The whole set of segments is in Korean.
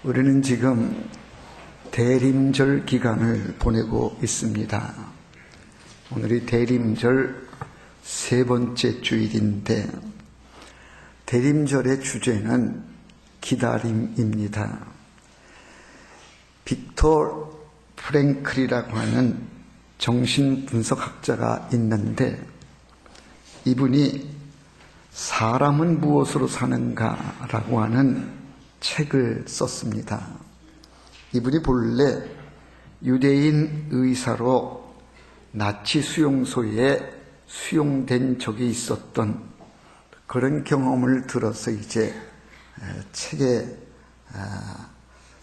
우리는 지금 대림절 기간을 보내고 있습니다. 오늘이 대림절 세 번째 주일인데 대림절의 주제는 기다림입니다. 빅토르 프랭클이라고 하는 정신분석학자가 있는데 이분이 사람은 무엇으로 사는가라고 하는 책을 썼습니다. 이분이 본래 유대인 의사로 나치 수용소에 수용된 적이 있었던 그런 경험을 들어서 이제 책에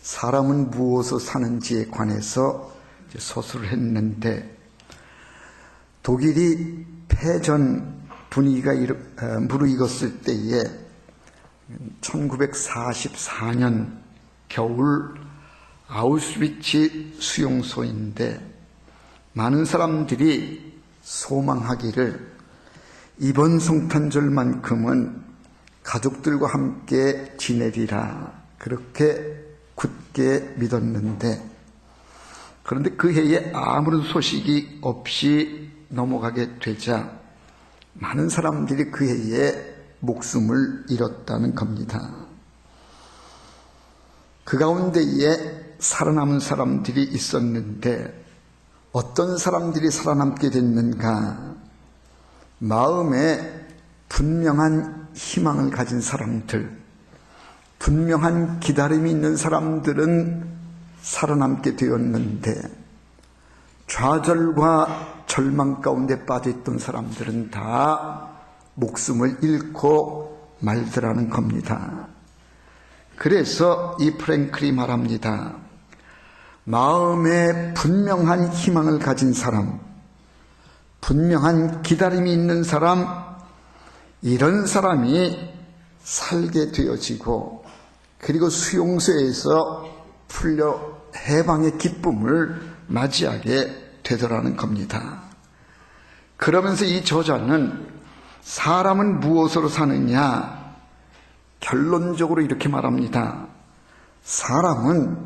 사람은 무엇으로 사는지에 관해서 서술을 했는데, 독일이 패전 분위기가 무르익었을 때에 1944년 겨울 아우슈비츠 수용소인데 많은 사람들이 소망하기를 이번 성탄절만큼은 가족들과 함께 지내리라 그렇게 굳게 믿었는데, 그런데 그 해에 아무런 소식이 없이 넘어가게 되자 많은 사람들이 그 해에 목숨을 잃었다는 겁니다. 그 가운데에 살아남은 사람들이 있었는데 어떤 사람들이 살아남게 됐는가? 마음에 분명한 희망을 가진 사람들, 분명한 기다림이 있는 사람들은 살아남게 되었는데 좌절과 절망 가운데 빠져있던 사람들은 다 목숨을 잃고 말더라는 겁니다. 그래서 이 프랭클이 말합니다. 마음에 분명한 희망을 가진 사람, 분명한 기다림이 있는 사람, 이런 사람이 살게 되어지고 그리고 수용소에서 풀려 해방의 기쁨을 맞이하게 되더라는 겁니다. 그러면서 이 저자는 사람은 무엇으로 사느냐? 결론적으로 이렇게 말합니다. 사람은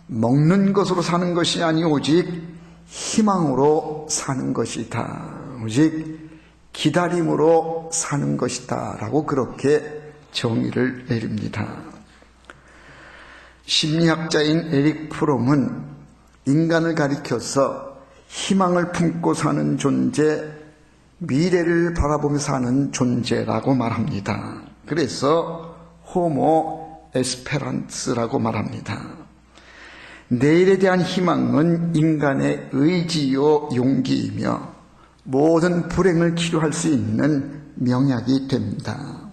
먹는 것으로 사는 것이 아니 오직 희망으로 사는 것이다. 오직 기다림으로 사는 것이다. 라고 그렇게 정의를 내립니다. 심리학자인 에릭 프롬은 인간을 가리켜서 희망을 품고 사는 존재, 미래를 바라보며 사는 존재라고 말합니다. 그래서 호모 에스페란스라고 말합니다. 내일에 대한 희망은 인간의 의지요 용기이며 모든 불행을 치료할 수 있는 명약이 됩니다.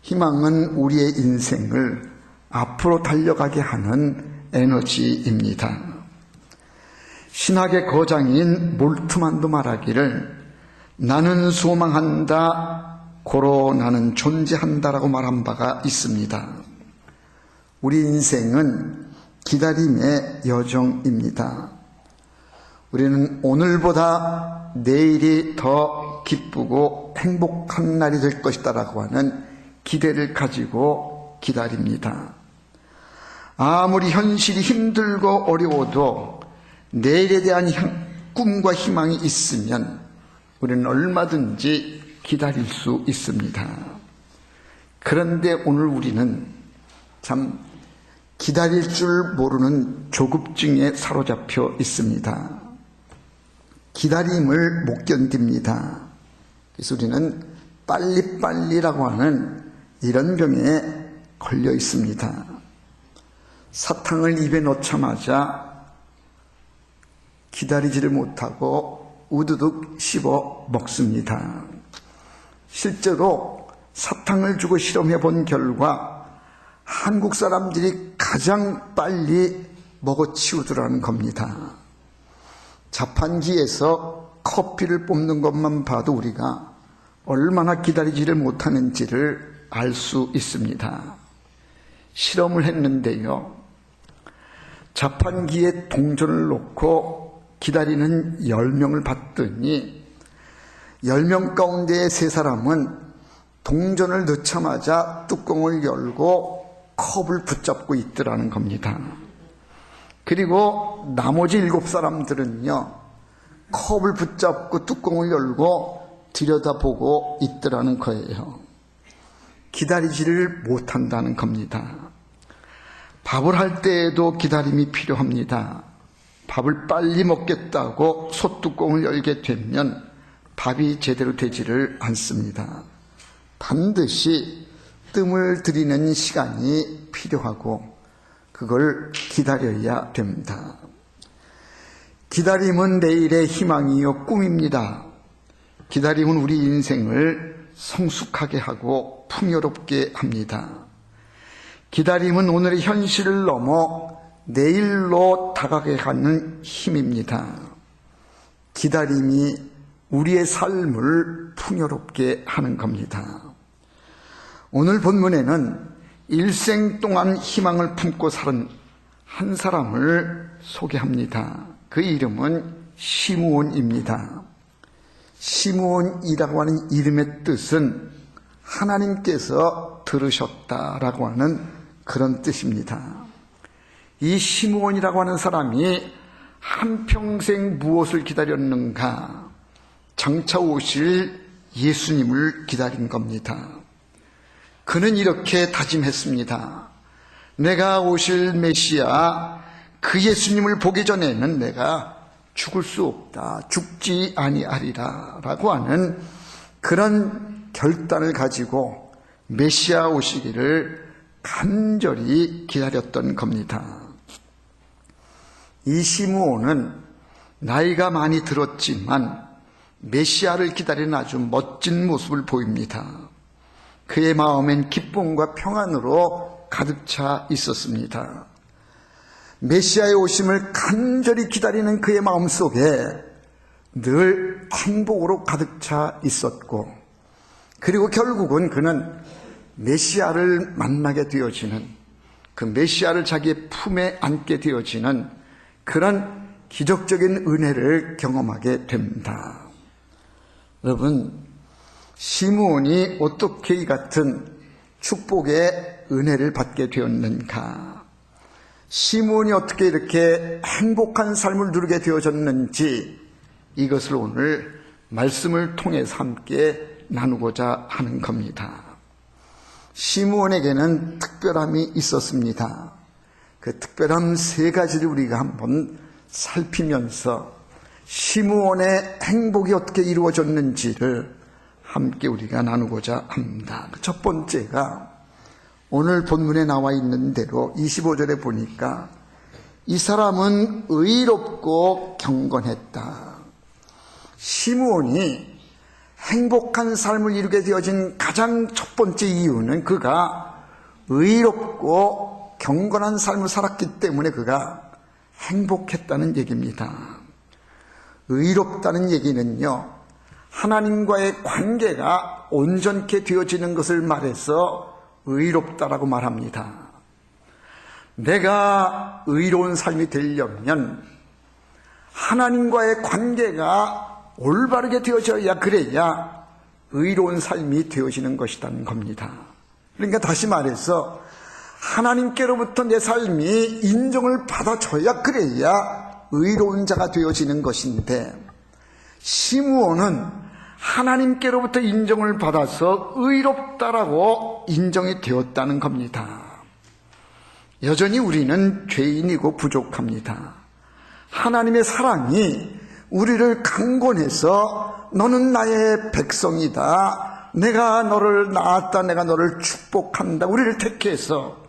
희망은 우리의 인생을 앞으로 달려가게 하는 에너지입니다. 신학의 거장인 몰트만도 말하기를 나는 소망한다, 고로 나는 존재한다라고 말한 바가 있습니다. 우리 인생은 기다림의 여정입니다. 우리는 오늘보다 내일이 더 기쁘고 행복한 날이 될 것이다라고 하는 기대를 가지고 기다립니다. 아무리 현실이 힘들고 어려워도 내일에 대한 꿈과 희망이 있으면 우리는 얼마든지 기다릴 수 있습니다. 그런데 오늘 우리는 참 기다릴 줄 모르는 조급증에 사로잡혀 있습니다. 기다림을 못 견딥니다. 그래서 우리는 빨리빨리라고 하는 이런 병에 걸려 있습니다. 사탕을 입에 넣자마자 기다리지를 못하고 우두둑 씹어 먹습니다. 실제로 사탕을 주고 실험해 본 결과 한국 사람들이 가장 빨리 먹어치우더라는 겁니다. 자판기에서 커피를 뽑는 것만 봐도 우리가 얼마나 기다리지를 못하는지를 알 수 있습니다. 실험을 했는데요. 자판기에 동전을 놓고 기다리는 10명을 봤더니 10명 가운데 3사람은 동전을 넣자마자 뚜껑을 열고 컵을 붙잡고 있더라는 겁니다. 그리고 나머지 7사람들은요, 컵을 붙잡고 뚜껑을 열고 들여다보고 있더라는 거예요. 기다리지를 못한다는 겁니다. 밥을 할 때에도 기다림이 필요합니다. 밥을 빨리 먹겠다고 솥뚜껑을 열게 되면 밥이 제대로 되지를 않습니다. 반드시 뜸을 들이는 시간이 필요하고 그걸 기다려야 됩니다. 기다림은 내일의 희망이요 꿈입니다. 기다림은 우리 인생을 성숙하게 하고 풍요롭게 합니다. 기다림은 오늘의 현실을 넘어 내일로 다가게 하는 힘입니다. 기다림이 우리의 삶을 풍요롭게 하는 겁니다. 오늘 본문에는 일생 동안 희망을 품고 살은 한 사람을 소개합니다. 그 이름은 시므온입니다. 시므온이라고 하는 이름의 뜻은 하나님께서 들으셨다라고 하는 그런 뜻입니다. 이 시므온이라고 하는 사람이 한평생 무엇을 기다렸는가? 장차 오실 예수님을 기다린 겁니다. 그는 이렇게 다짐했습니다. 내가 오실 메시아 그 예수님을 보기 전에는 내가 죽을 수 없다. 죽지 아니하리라 라고 하는 그런 결단을 가지고 메시아 오시기를 간절히 기다렸던 겁니다. 이 시므온은 나이가 많이 들었지만 메시아를 기다리는 아주 멋진 모습을 보입니다. 그의 마음엔 기쁨과 평안으로 가득 차 있었습니다. 메시아의 오심을 간절히 기다리는 그의 마음속에 늘 행복으로 가득 차 있었고, 그리고 결국은 그는 메시아를 만나게 되어지는, 그 메시아를 자기의 품에 안게 되어지는 그런 기적적인 은혜를 경험하게 됩니다. 여러분, 시므온이 어떻게 이 같은 축복의 은혜를 받게 되었는가? 시므온이 어떻게 이렇게 행복한 삶을 누리게 되어졌는지, 이것을 오늘 말씀을 통해서 함께 나누고자 하는 겁니다. 시므온에게는 특별함이 있었습니다. 그 특별함 3가지를 우리가 한번 살피면서 시므온의 행복이 어떻게 이루어졌는지를 함께 우리가 나누고자 합니다. 첫 번째가 오늘 본문에 나와 있는 대로 25절에 보니까 이 사람은 의롭고 경건했다. 시므온이 행복한 삶을 이루게 되어진 가장 첫 번째 이유는 그가 의롭고 경건한 삶을 살았기 때문에 그가 행복했다는 얘기입니다. 의롭다는 얘기는요, 하나님과의 관계가 온전케 되어지는 것을 말해서 의롭다라고 말합니다. 내가 의로운 삶이 되려면 하나님과의 관계가 올바르게 되어져야, 그래야 의로운 삶이 되어지는 것이라는 겁니다. 그러니까 다시 말해서 하나님께로부터 내 삶이 인정을 받아줘야, 그래야 의로운 자가 되어지는 것인데, 시므온은 하나님께로부터 인정을 받아서 의롭다라고 인정이 되었다는 겁니다. 여전히 우리는 죄인이고 부족합니다. 하나님의 사랑이 우리를 강권해서 너는 나의 백성이다, 내가 너를 낳았다, 내가 너를 축복한다, 우리를 택해서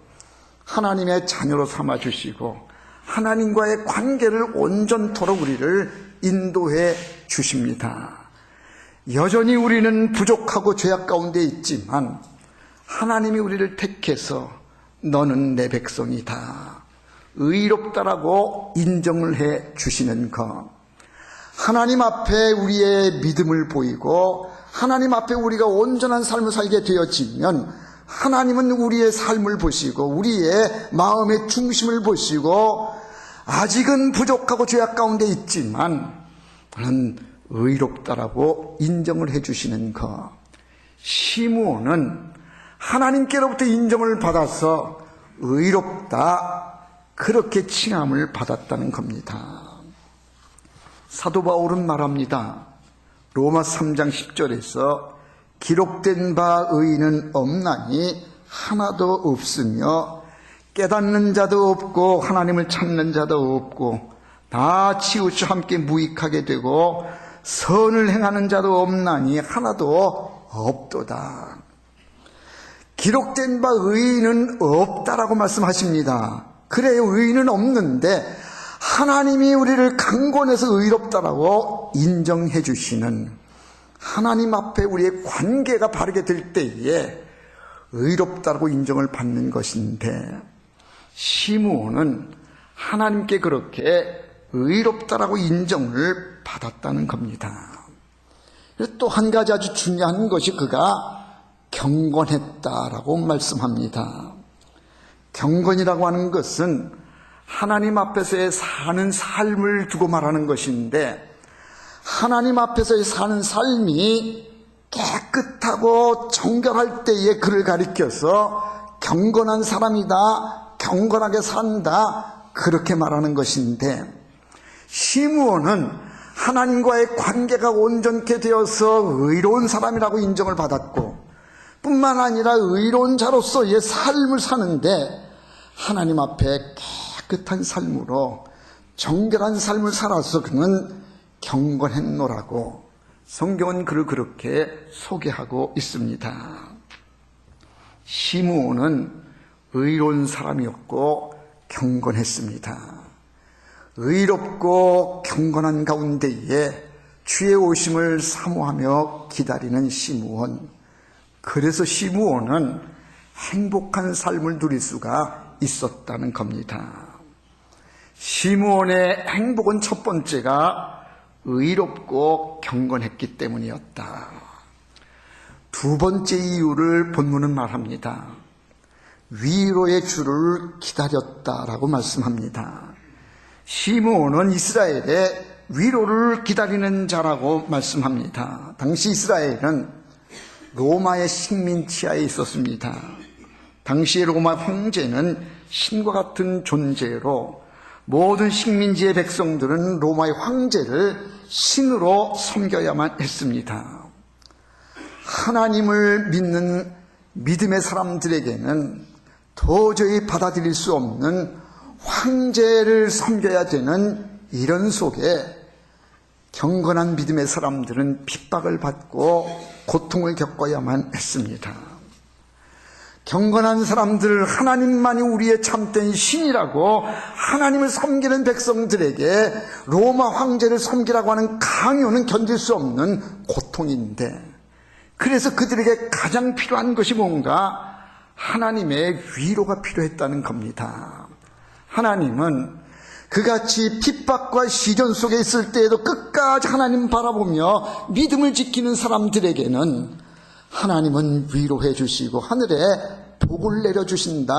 하나님의 자녀로 삼아주시고 하나님과의 관계를 온전토록 우리를 인도해 주십니다. 여전히 우리는 부족하고 죄악 가운데 있지만 하나님이 우리를 택해서 너는 내 백성이다, 의롭다라고 인정을 해 주시는 것, 하나님 앞에 우리의 믿음을 보이고 하나님 앞에 우리가 온전한 삶을 살게 되어지면 하나님은 우리의 삶을 보시고 우리의 마음의 중심을 보시고 아직은 부족하고 죄악 가운데 있지만 너는 의롭다라고 인정을 해주시는 것. 시므온은 하나님께로부터 인정을 받아서 의롭다, 그렇게 칭함을 받았다는 겁니다. 사도 바울은 말합니다. 로마 3장 10절에서 기록된 바 의인은 없나니 하나도 없으며 깨닫는 자도 없고 하나님을 찾는 자도 없고 다 치우쳐 함께 무익하게 되고 선을 행하는 자도 없나니 하나도 없도다. 기록된 바 의인은 없다라고 말씀하십니다. 그래요, 의인은 없는데 하나님이 우리를 강권해서 의롭다라고 인정해 주시는, 하나님 앞에 우리의 관계가 바르게 될 때에 의롭다라고 인정을 받는 것인데, 시므온은 하나님께 그렇게 의롭다라고 인정을 받았다는 겁니다. 또 한 가지 아주 중요한 것이 그가 경건했다라고 말씀합니다. 경건이라고 하는 것은 하나님 앞에서의 사는 삶을 두고 말하는 것인데, 하나님 앞에서의 사는 삶이 깨끗하고 정결할 때에 그를 가리켜서 경건한 사람이다, 경건하게 산다, 그렇게 말하는 것인데, 시므온은 하나님과의 관계가 온전케 되어서 의로운 사람이라고 인정을 받았고, 뿐만 아니라 의로운 자로서의 삶을 사는데 하나님 앞에 깨끗한 삶으로 정결한 삶을 살아서 그는 경건했노라고 성경은 그를 그렇게 소개하고 있습니다. 시므온은 의로운 사람이었고 경건했습니다. 의롭고 경건한 가운데에 주의 오심을 사모하며 기다리는 시므온. 그래서 시므온은 행복한 삶을 누릴 수가 있었다는 겁니다. 시므온의 행복은 첫 번째가 의롭고 경건했기 때문이었다. 두 번째 이유를 본문은 말합니다. 위로의 주를 기다렸다라고 말씀합니다. 시므온은 이스라엘의 위로를 기다리는 자라고 말씀합니다. 당시 이스라엘은 로마의 식민 치하에 있었습니다. 당시의 로마 황제는 신과 같은 존재로 모든 식민지의 백성들은 로마의 황제를 신으로 섬겨야만 했습니다. 하나님을 믿는 믿음의 사람들에게는 도저히 받아들일 수 없는 황제를 섬겨야 되는 이런 속에 경건한 믿음의 사람들은 핍박을 받고 고통을 겪어야만 했습니다. 경건한 사람들, 하나님만이 우리의 참된 신이라고 하나님을 섬기는 백성들에게 로마 황제를 섬기라고 하는 강요는 견딜 수 없는 고통인데, 그래서 그들에게 가장 필요한 것이 뭔가 하나님의 위로가 필요했다는 겁니다. 하나님은 그같이 핍박과 시련 속에 있을 때에도 끝까지 하나님 바라보며 믿음을 지키는 사람들에게는 하나님은 위로해 주시고 하늘에 복을 내려주신다.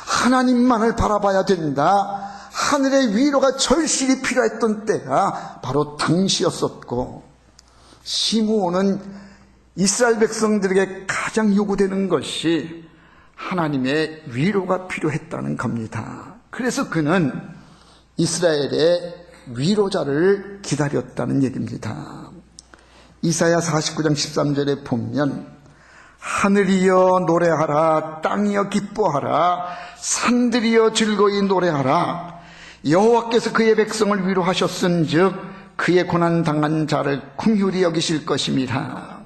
하나님만을 바라봐야 된다. 하늘의 위로가 절실히 필요했던 때가 바로 당시였었고, 시므온은 이스라엘 백성들에게 가장 요구되는 것이 하나님의 위로가 필요했다는 겁니다. 그래서 그는 이스라엘의 위로자를 기다렸다는 얘기입니다. 이사야 49장 13절에 보면 하늘이여 노래하라, 땅이여 기뻐하라, 산들이여 즐거이 노래하라. 여호와께서 그의 백성을 위로하셨은즉 그의 고난당한 자를 긍휼히 여기실 것입니다.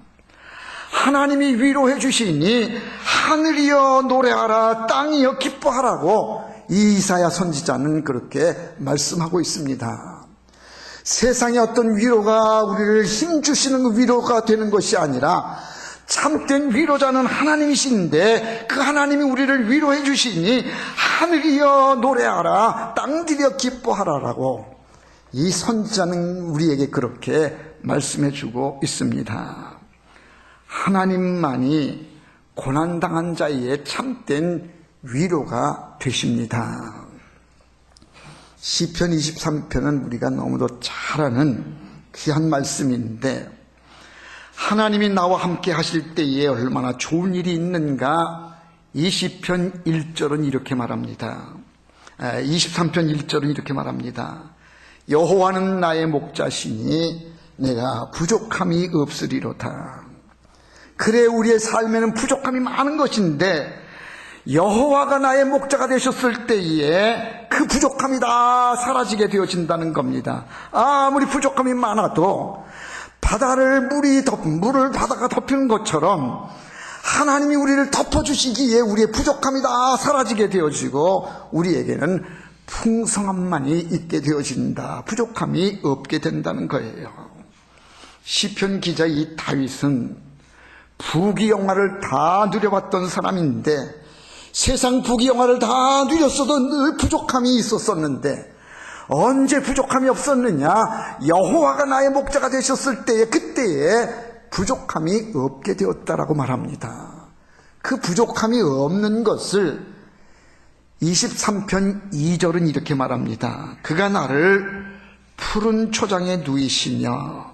하나님이 위로해 주시니 하늘이여 노래하라, 땅이여 기뻐하라고 이 이사야 선지자는 그렇게 말씀하고 있습니다. 세상의 어떤 위로가 우리를 힘주시는 위로가 되는 것이 아니라 참된 위로자는 하나님이신데 그 하나님이 우리를 위로해 주시니 하늘이여 노래하라, 땅들이여 기뻐하라라고 이 선지자는 우리에게 그렇게 말씀해 주고 있습니다. 하나님만이 고난당한 자의 참된 위로가 되십니다. 시편 23편은 우리가 너무도 잘 아는 귀한 말씀인데, 하나님이 나와 함께 하실 때에 얼마나 좋은 일이 있는가, 이 시편 1절은 이렇게 말합니다. 23편 1절은 이렇게 말합니다. 여호와는 나의 목자시니 내가 부족함이 없으리로다. 그래, 우리의 삶에는 부족함이 많은 것인데 여호와가 나의 목자가 되셨을 때에 그 부족함이 다 사라지게 되어진다는 겁니다. 아무리 부족함이 많아도 물을 바다가 덮이는 것처럼 하나님이 우리를 덮어주시기에 우리의 부족함이 다 사라지게 되어지고 우리에게는 풍성함만이 있게 되어진다. 부족함이 없게 된다는 거예요. 시편 기자 이 다윗은 부귀영화를 다 누려봤던 사람인데 세상 부귀영화를 다 누렸어도 늘 부족함이 있었었는데 언제 부족함이 없었느냐? 여호와가 나의 목자가 되셨을 때에 그때에 부족함이 없게 되었다라고 말합니다. 그 부족함이 없는 것을 23편 2절은 이렇게 말합니다. 그가 나를 푸른 초장에 누이시며,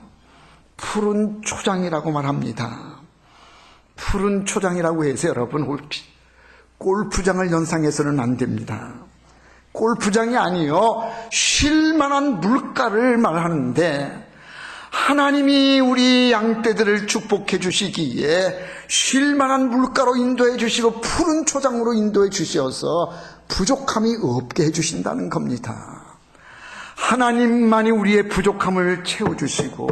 푸른 초장이라고 말합니다. 푸른 초장이라고 해서 여러분 골프장을 연상해서는 안 됩니다. 골프장이 아니요, 쉴만한 물가를 말하는데 하나님이 우리 양떼들을 축복해 주시기에 쉴만한 물가로 인도해 주시고 푸른 초장으로 인도해 주셔서 부족함이 없게 해 주신다는 겁니다. 하나님만이 우리의 부족함을 채워주시고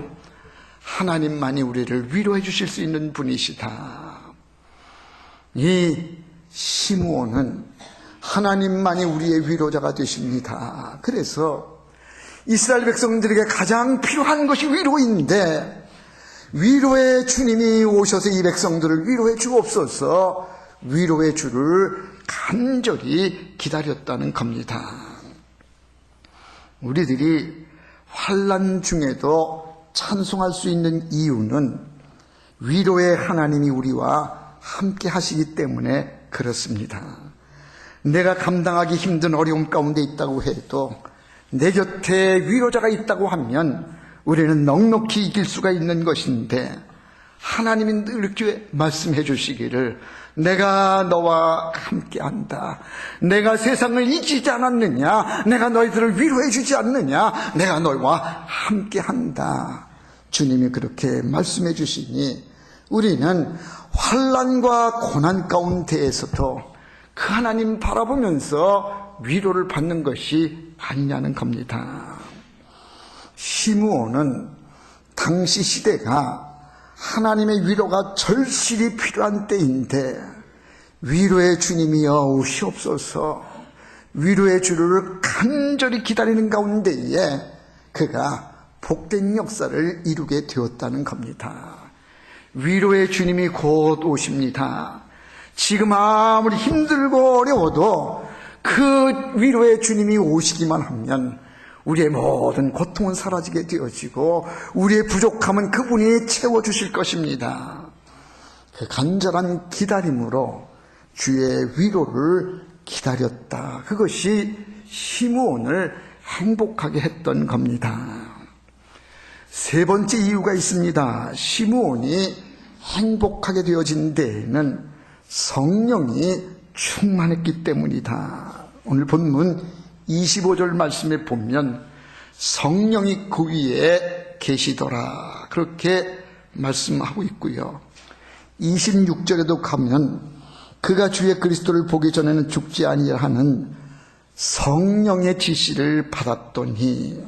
하나님만이 우리를 위로해 주실 수 있는 분이시다. 이 시므온은 하나님만이 우리의 위로자가 되십니다. 그래서 이스라엘 백성들에게 가장 필요한 것이 위로인데 위로의 주님이 오셔서 이 백성들을 위로해 주옵소서 위로의 주를 간절히 기다렸다는 겁니다. 우리들이 환난 중에도 찬송할 수 있는 이유는 위로의 하나님이 우리와 함께 하시기 때문에 그렇습니다. 내가 감당하기 힘든 어려움 가운데 있다고 해도 내 곁에 위로자가 있다고 하면 우리는 넉넉히 이길 수가 있는 것인데 하나님이 늘 이렇게 말씀해 주시기를 내가 너와 함께한다. 내가 세상을 잊지 않았느냐? 내가 너희들을 위로해 주지 않느냐? 내가 너희와 함께한다. 주님이 그렇게 말씀해 주시니 우리는 환난과 고난 가운데에서도 그 하나님 바라보면서 위로를 받는 것이 아니냐는 겁니다. 시므온은 당시 시대가 하나님의 위로가 절실히 필요한 때인데 위로의 주님이여 오시옵소서 위로의 주를 간절히 기다리는 가운데에 그가 복된 역사를 이루게 되었다는 겁니다. 위로의 주님이 곧 오십니다. 지금 아무리 힘들고 어려워도 그 위로의 주님이 오시기만 하면 우리의 모든 고통은 사라지게 되어지고 우리의 부족함은 그분이 채워주실 것입니다. 그 간절한 기다림으로 주의 위로를 기다렸다. 그것이 시므온을 행복하게 했던 겁니다. 세 번째 이유가 있습니다. 시므온이 행복하게 되어진 데에는 성령이 충만했기 때문이다. 오늘 본문 25절 말씀에 보면 성령이 그 위에 계시더라 그렇게 말씀하고 있고요. 26절에도 가면 그가 주의 그리스도를 보기 전에는 죽지 아니하는 성령의 지시를 받았더니,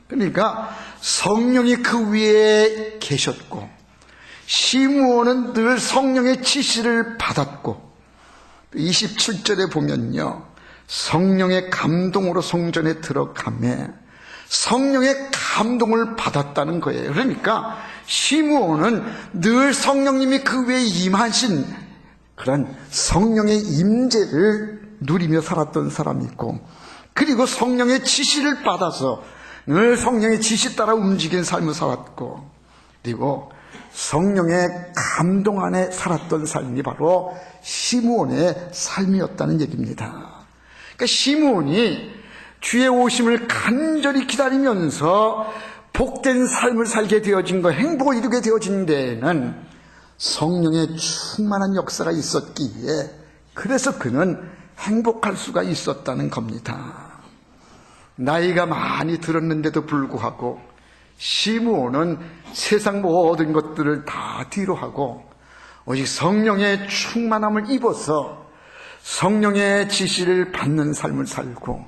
그러니까 성령이 그 위에 계셨고 시므온은 늘 성령의 지시를 받았고 27절에 보면요 성령의 감동으로 성전에 들어가매 성령의 감동을 받았다는 거예요. 그러니까 시므온은 늘 성령님이 그 위에 임하신 그런 성령의 임재를 누리며 살았던 사람이고, 그리고 성령의 지시를 받아서 늘 성령의 지시 따라 움직인 삶을 살았고, 그리고 성령의 감동 안에 살았던 삶이 바로 시므온의 삶이었다는 얘기입니다. 그러니까 시므온이 주의 오심을 간절히 기다리면서 복된 삶을 살게 되어진 것, 행복을 이루게 되어진 데에는 성령의 충만한 역사가 있었기에 그래서 그는 행복할 수가 있었다는 겁니다. 나이가 많이 들었는데도 불구하고 시므온은 세상 모든 것들을 다 뒤로 하고 오직 성령의 충만함을 입어서 성령의 지시를 받는 삶을 살고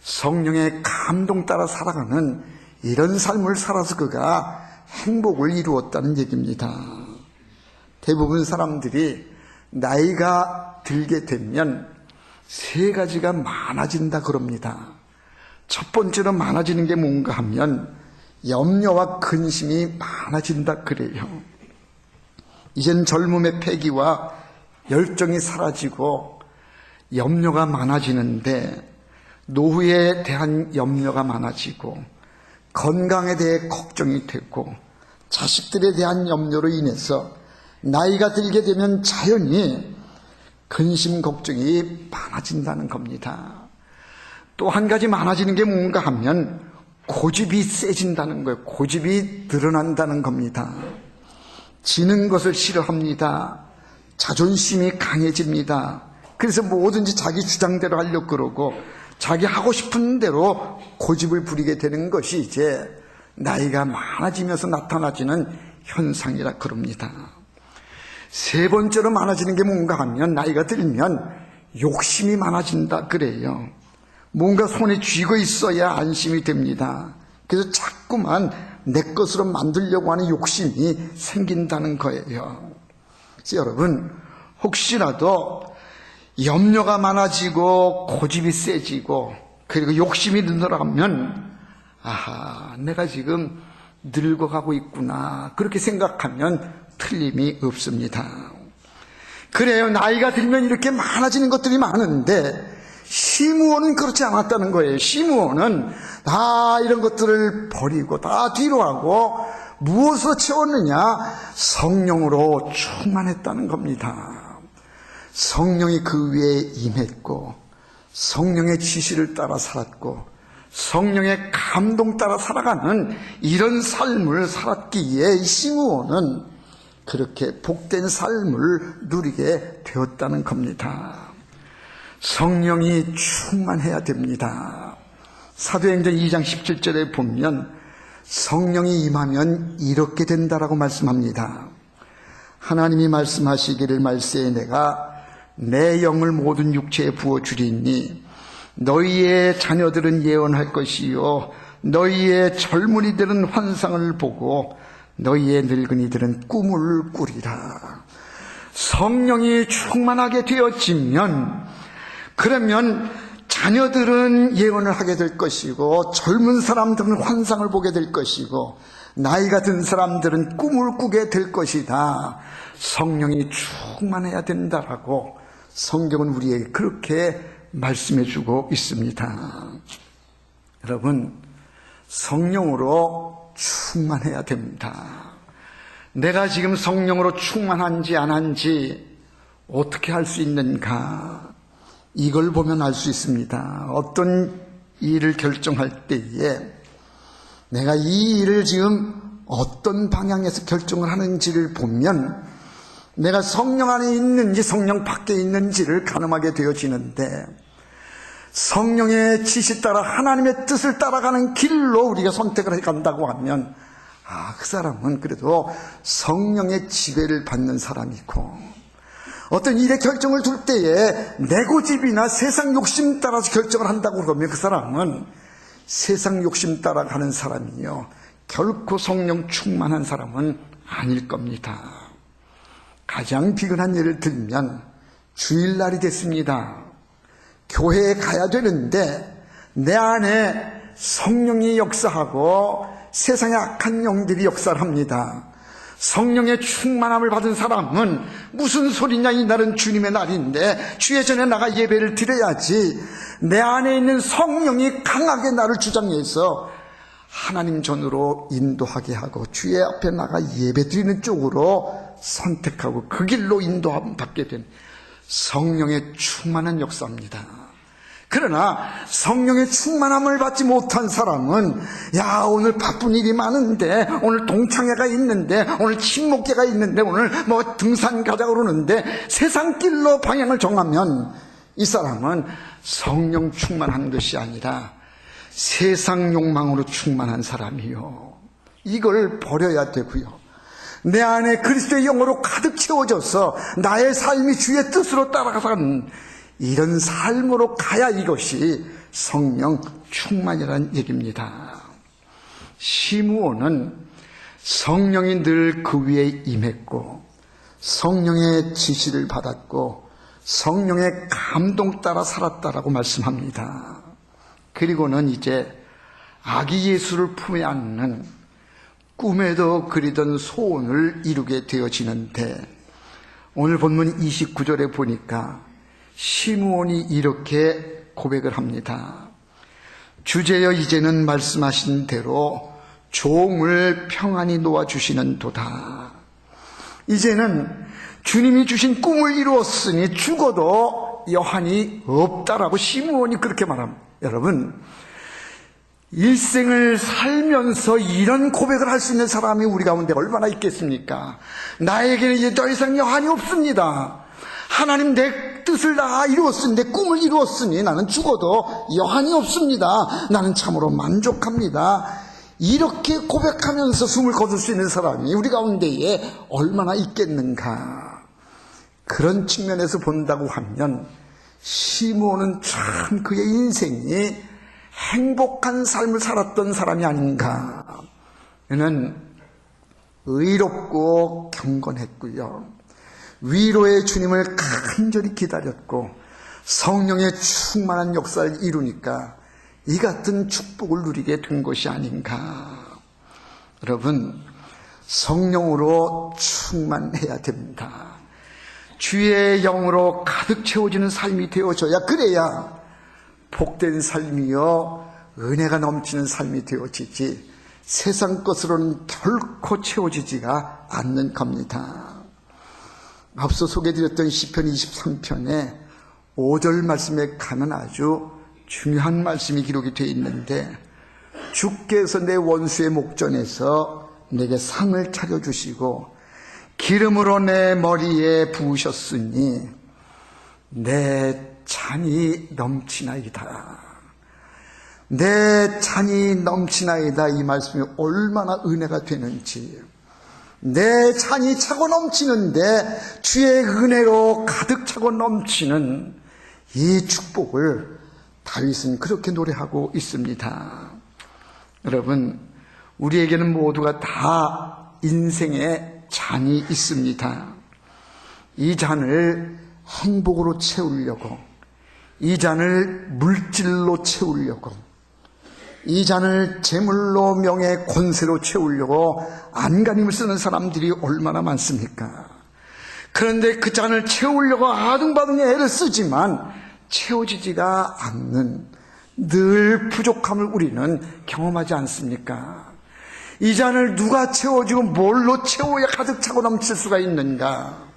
성령의 감동 따라 살아가는 이런 삶을 살아서 그가 행복을 이루었다는 얘기입니다. 대부분 사람들이 나이가 들게 되면 세 가지가 많아진다 그럽니다. 첫 번째로 많아지는 게 뭔가 하면 염려와 근심이 많아진다 그래요. 이젠 젊음의 패기와 열정이 사라지고 염려가 많아지는데 노후에 대한 염려가 많아지고 건강에 대해 걱정이 되고 자식들에 대한 염려로 인해서 나이가 들게 되면 자연히 근심 걱정이 많아진다는 겁니다. 또 한 가지 많아지는 게 뭔가 하면 고집이 세진다는 거예요. 고집이 드러난다는 겁니다. 지는 것을 싫어합니다. 자존심이 강해집니다. 그래서 뭐든지 자기 주장대로 하려고 그러고 자기 하고 싶은 대로 고집을 부리게 되는 것이 이제 나이가 많아지면서 나타나지는 현상이라 그럽니다. 세 번째로 많아지는 게 뭔가 하면 나이가 들면 욕심이 많아진다 그래요. 뭔가 손에 쥐고 있어야 안심이 됩니다. 그래서 자꾸만 내 것으로 만들려고 하는 욕심이 생긴다는 거예요. 그래서 여러분 혹시라도 염려가 많아지고 고집이 세지고 그리고 욕심이 늘어나면 아하 내가 지금 늙어가고 있구나 그렇게 생각하면 틀림이 없습니다. 그래요. 나이가 들면 이렇게 많아지는 것들이 많은데 시므온은 그렇지 않았다는 거예요. 시므온은 다 이런 것들을 버리고 다 뒤로 하고 무엇으로 채웠느냐? 성령으로 충만했다는 겁니다. 성령이 그 위에 임했고 성령의 지시를 따라 살았고 성령의 감동 따라 살아가는 이런 삶을 살았기에 시므온은 그렇게 복된 삶을 누리게 되었다는 겁니다. 성령이 충만해야 됩니다. 사도행전 2장 17절에 보면 성령이 임하면 이렇게 된다라고 말씀합니다. 하나님이 말씀하시기를 말세에 내가 내 영을 모든 육체에 부어주리니 너희의 자녀들은 예언할 것이요 너희의 젊은이들은 환상을 보고 너희의 늙은이들은 꿈을 꾸리라. 성령이 충만하게 되어지면 그러면 자녀들은 예언을 하게 될 것이고 젊은 사람들은 환상을 보게 될 것이고 나이가 든 사람들은 꿈을 꾸게 될 것이다. 성령이 충만해야 된다라고 성경은 우리에게 그렇게 말씀해 주고 있습니다. 여러분 성령으로 충만해야 됩니다. 내가 지금 성령으로 충만한지 안 한지 어떻게 할 수 있는가? 이걸 보면 알 수 있습니다. 어떤 일을 결정할 때에 내가 이 일을 지금 어떤 방향에서 결정을 하는지를 보면 내가 성령 안에 있는지 성령 밖에 있는지를 가늠하게 되어지는데 성령의 지시 따라 하나님의 뜻을 따라가는 길로 우리가 선택을 해간다고 하면 그 사람은 그래도 성령의 지배를 받는 사람이고 어떤 일의 결정을 둘 때에 내 고집이나 세상 욕심 따라서 결정을 한다고 그러면 그 사람은 세상 욕심 따라가는 사람이요 결코 성령 충만한 사람은 아닐 겁니다. 가장 비근한 예를 들면 주일날이 됐습니다. 교회에 가야 되는데 내 안에 성령이 역사하고 세상의 악한 영들이 역사를 합니다. 성령의 충만함을 받은 사람은 무슨 소리냐 이날은 주님의 날인데 주의 전에 나가 예배를 드려야지 내 안에 있는 성령이 강하게 나를 주장해서 하나님 전으로 인도하게 하고 주의 앞에 나가 예배 드리는 쪽으로 선택하고 그 길로 인도함 받게 된 성령의 충만한 역사입니다. 그러나 성령의 충만함을 받지 못한 사람은 야, 오늘 바쁜 일이 많은데, 오늘 동창회가 있는데, 오늘 친목회가 있는데, 오늘 뭐 등산 가자고 그러는데 세상 길로 방향을 정하면 이 사람은 성령 충만한 것이 아니라 세상 욕망으로 충만한 사람이요. 이걸 버려야 되고요. 내 안에 그리스도의 영으로 가득 채워져서 나의 삶이 주의 뜻으로 따라가는 이런 삶으로 가야 이것이 성령 충만이라는 얘기입니다. 시므온은 성령이 늘 그 위에 임했고 성령의 지시를 받았고 성령의 감동 따라 살았다라고 말씀합니다. 그리고는 이제 아기 예수를 품에 안는 꿈에도 그리던 소원을 이루게 되어지는데, 오늘 본문 29절에 보니까 시므온이 이렇게 고백을 합니다. 주제여 이제는 말씀하신 대로 종을 평안히 놓아주시는 도다. 이제는 주님이 주신 꿈을 이루었으니 죽어도 여한이 없다라고 시므온이 그렇게 말합니다. 여러분, 일생을 살면서 이런 고백을 할 수 있는 사람이 우리 가운데 얼마나 있겠습니까? 나에게는 이제 더 이상 여한이 없습니다. 하나님, 내 뜻을 다 이루었으니, 내 꿈을 이루었으니 나는 죽어도 여한이 없습니다. 나는 참으로 만족합니다. 이렇게 고백하면서 숨을 거둘 수 있는 사람이 우리 가운데에 얼마나 있겠는가. 그런 측면에서 본다고 하면 시므온은 참 그의 인생이 행복한 삶을 살았던 사람이 아닌가. 그는 의롭고 경건했고요, 위로의 주님을 간절히 기다렸고 성령의 충만한 역사를 이루니까 이 같은 축복을 누리게 된 것이 아닌가. 여러분, 성령으로 충만해야 됩니다. 주의 영으로 가득 채워지는 삶이 되어져야, 그래야 복된 삶이요 은혜가 넘치는 삶이 되어지지 세상 것으로는 결코 채워지지가 않는 겁니다. 앞서 소개해드렸던 시편 23편에 5절 말씀에 가면 아주 중요한 말씀이 기록이 되어 있는데, 주께서 내 원수의 목전에서 내게 상을 차려주시고 기름으로 내 머리에 부으셨으니 내 잔이 넘치나이다. 내 잔이 넘치나이다. 이 말씀이 얼마나 은혜가 되는지. 내 잔이 차고 넘치는데 주의 은혜로 가득 차고 넘치는 이 축복을 다윗은 그렇게 노래하고 있습니다. 여러분, 우리에게는 모두가 다 인생에 잔이 있습니다. 이 잔을 행복으로 채우려고, 이 잔을 물질로 채우려고, 이 잔을 재물로, 명예, 권세로 채우려고 안간힘을 쓰는 사람들이 얼마나 많습니까? 그런데 그 잔을 채우려고 아둥바둥 애를 쓰지만 채워지지가 않는 늘 부족함을 우리는 경험하지 않습니까? 이 잔을 누가 채워주고 뭘로 채워야 가득 차고 넘칠 수가 있는가?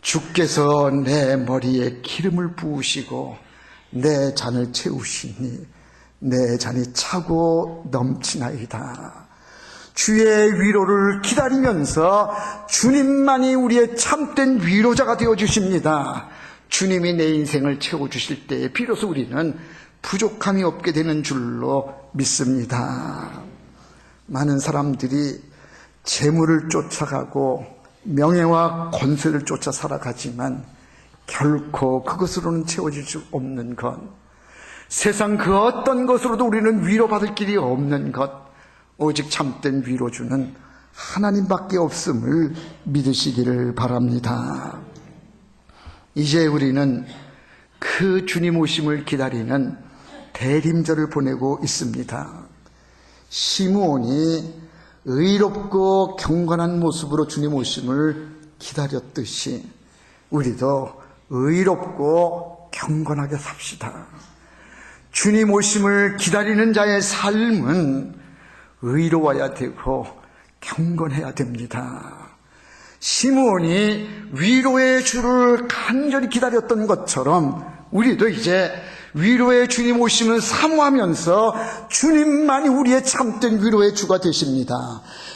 주께서 내 머리에 기름을 부으시고 내 잔을 채우시니 내 잔이 차고 넘치나이다. 주의 위로를 기다리면서 주님만이 우리의 참된 위로자가 되어주십니다. 주님이 내 인생을 채워주실 때에 비로소 우리는 부족함이 없게 되는 줄로 믿습니다. 많은 사람들이 재물을 쫓아가고 명예와 권세를 쫓아 살아가지만 결코 그것으로는 채워질 수 없는 것, 세상 그 어떤 것으로도 우리는 위로받을 길이 없는 것, 오직 참된 위로주는 하나님밖에 없음을 믿으시기를 바랍니다. 이제 우리는 그 주님 오심을 기다리는 대림절을 보내고 있습니다. 시므온이 의롭고 경건한 모습으로 주님 오심을 기다렸듯이 우리도 의롭고 경건하게 삽시다. 주님 오심을 기다리는 자의 삶은 의로워야 되고 경건해야 됩니다. 시므온이 위로의 주를 간절히 기다렸던 것처럼 우리도 이제 위로의 주님 오심을 사모하면서 주님만이 우리의 참된 위로의 주가 되십니다.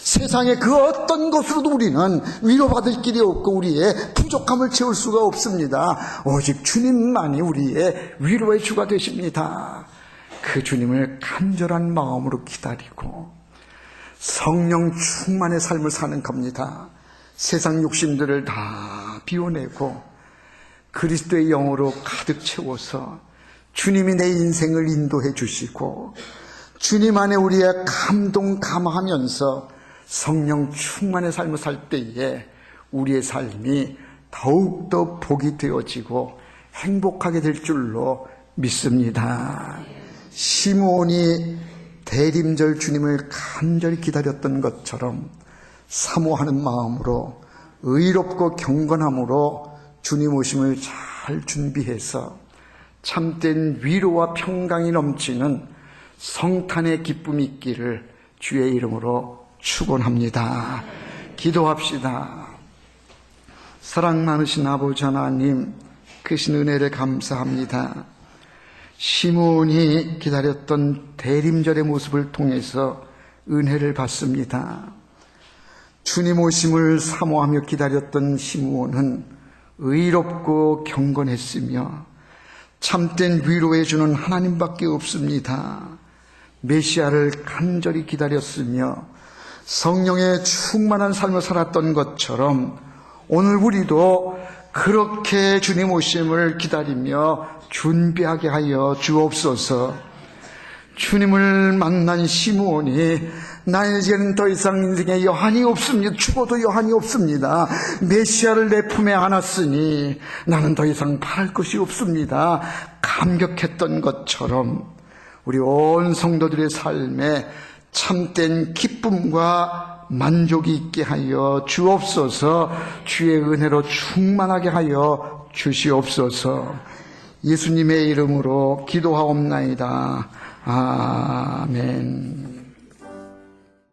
세상의 그 어떤 것으로도 우리는 위로받을 길이 없고 우리의 부족함을 채울 수가 없습니다. 오직 주님만이 우리의 위로의 주가 되십니다. 그 주님을 간절한 마음으로 기다리고 성령 충만의 삶을 사는 겁니다. 세상 욕심들을 다 비워내고 그리스도의 영으로 가득 채워서 주님이 내 인생을 인도해 주시고 주님 안에 우리의 감동감하면서 성령 충만의 삶을 살 때에 우리의 삶이 더욱더 복이 되어지고 행복하게 될 줄로 믿습니다. 시므온이 대림절 주님을 간절히 기다렸던 것처럼 사모하는 마음으로 의롭고 경건함으로 주님 오심을 잘 준비해서 참된 위로와 평강이 넘치는 성탄의 기쁨이 있기를 주의 이름으로 축원합니다. 기도합시다. 사랑 많으신 아버지 하나님, 크신 은혜를 감사합니다. 시므온이 기다렸던 대림절의 모습을 통해서 은혜를 받습니다. 주님 오심을 사모하며 기다렸던 시므온은 의롭고 경건했으며 참된 위로해 주는 하나님밖에 없습니다. 메시아를 간절히 기다렸으며 성령의 충만한 삶을 살았던 것처럼 오늘 우리도 그렇게 주님 오심을 기다리며 준비하게 하여 주옵소서. 주님을 만난 시므온이 나에게는 더 이상 인생에 여한이 없습니다. 죽어도 여한이 없습니다. 메시아를 내 품에 안았으니 나는 더 이상 바랄 것이 없습니다. 감격했던 것처럼 우리 온 성도들의 삶에 참된 기쁨과 만족이 있게 하여 주옵소서. 주의 은혜로 충만하게 하여 주시옵소서. 예수님의 이름으로 기도하옵나이다. 아멘.